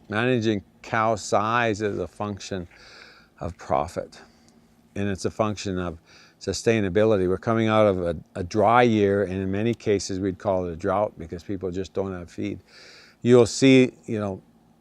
Managing cow size is a function of profit, and it's a function of sustainability. We're coming out of a dry year, and in many cases we'd call it a drought because people just don't have feed. You'll see,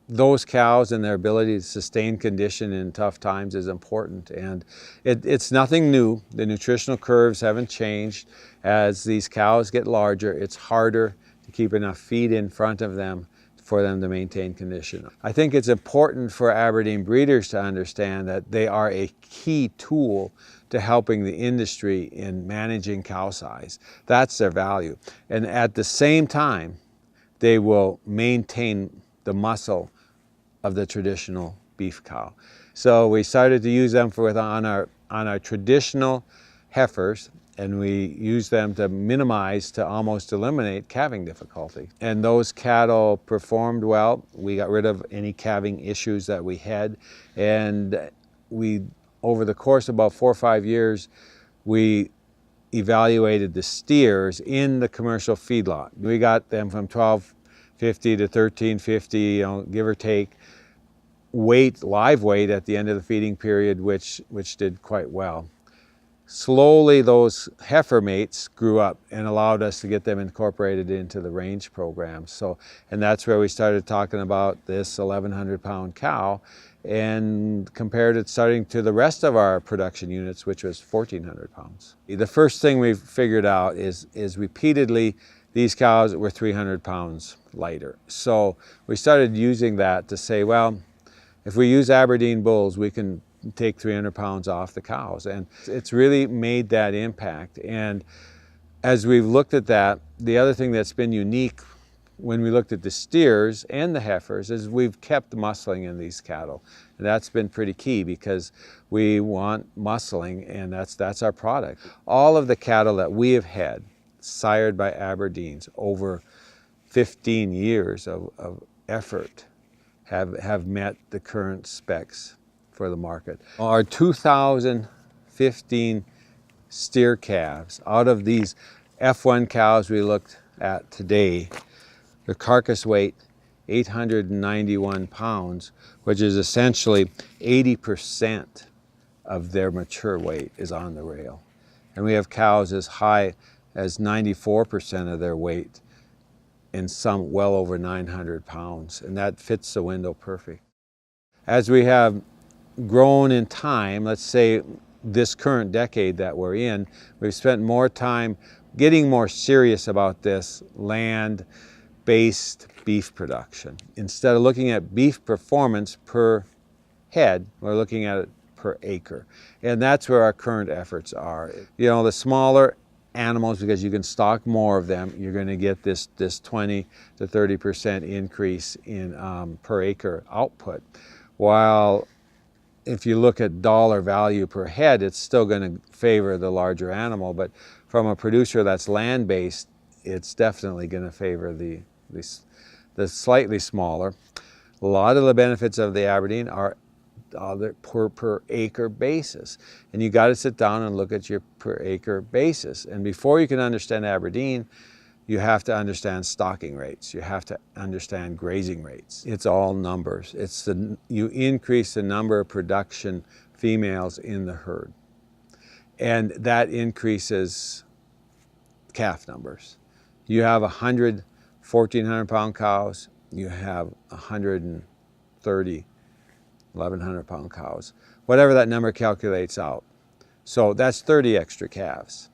those cows and their ability to sustain condition in tough times is important, and it's nothing new. The nutritional curves haven't changed. As these cows get larger, it's harder to keep enough feed in front of them for them to maintain condition. I think it's important for Aberdeen breeders to understand that they are a key tool to helping the industry in managing cow size. That's their value. And at the same time, they will maintain the muscle of the traditional beef cow. So we started to use them on our traditional heifers, and we use them to minimize, to almost eliminate calving difficulty. And those cattle performed well. We got rid of any calving issues that we had, and over the course of about 4 or 5 years, we evaluated the steers in the commercial feedlot. We got them from 1250 to 1350, give or take, live weight at the end of the feeding period, which did quite well. Slowly, those heifer mates grew up and allowed us to get them incorporated into the range program. And that's where we started talking about this 1,100-pound cow and compared it starting to the rest of our production units, which was 1,400 pounds. The first thing we figured out is repeatedly these cows were 300 pounds lighter. So we started using that to say, well, if we use Aberdeen bulls, we can take 300 pounds off the cows. And it's really made that impact. And as we've looked at that, the other thing that's been unique when we looked at the steers and the heifers is we've kept the muscling in these cattle. And that's been pretty key because we want muscling, and that's our product. All of the cattle that we have had sired by Aberdeens over 15 years of effort have met the current specs for the market. Our 2015 steer calves, out of these F1 cows we looked at today, the carcass weight 891 pounds, which is essentially 80% of their mature weight is on the rail. And we have cows as high as 94% of their weight, and some well over 900 pounds, and that fits the window perfect. As we have grown in time, let's say this current decade that we're in, we've spent more time getting more serious about this land-based beef production. Instead of looking at beef performance per head, we're looking at it per acre. And that's where our current efforts are. The smaller animals, because you can stock more of them, you're going to get this 20 to 30% increase in per acre output. While if you look at dollar value per head, it's still going to favor the larger animal, but from a producer that's land-based, it's definitely going to favor the slightly smaller. A lot of the benefits of the Aberdeen are per acre basis, and you got to sit down and look at your per acre basis. And before you can understand Aberdeen, you have to understand stocking rates. You have to understand grazing rates. It's all numbers. You increase the number of production females in the herd, and that increases calf numbers. You have 100 1,400-pound cows. You have 130 1,100-pound cows, whatever that number calculates out. So that's 30 extra calves.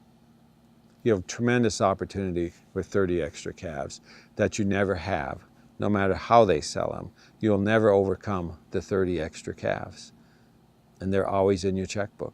You have tremendous opportunity with 30 extra calves that you never have, no matter how they sell them. You'll never overcome the 30 extra calves, and they're always in your checkbook.